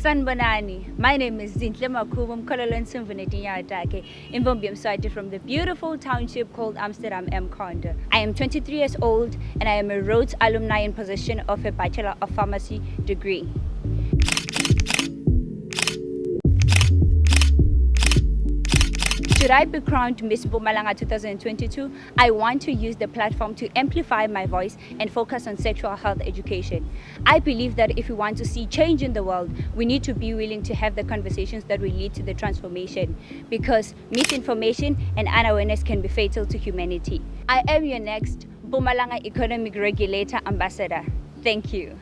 Sanbonani. My name is Zinhle Makhubo. I'm from the beautiful township called Amsterdam Mkonde. I am 23 years old and I am a Rhodes alumni in possession of a Bachelor of Pharmacy degree. Should I be crowned Miss Mpumalanga 2022, I want to use the platform to amplify my voice and focus on sexual health education. I believe that if we want to see change in the world, we need to be willing to have the conversations that will lead to the transformation, because misinformation and unawareness can be fatal to humanity. I am your next Mpumalanga Economic Regulator Ambassador. Thank you.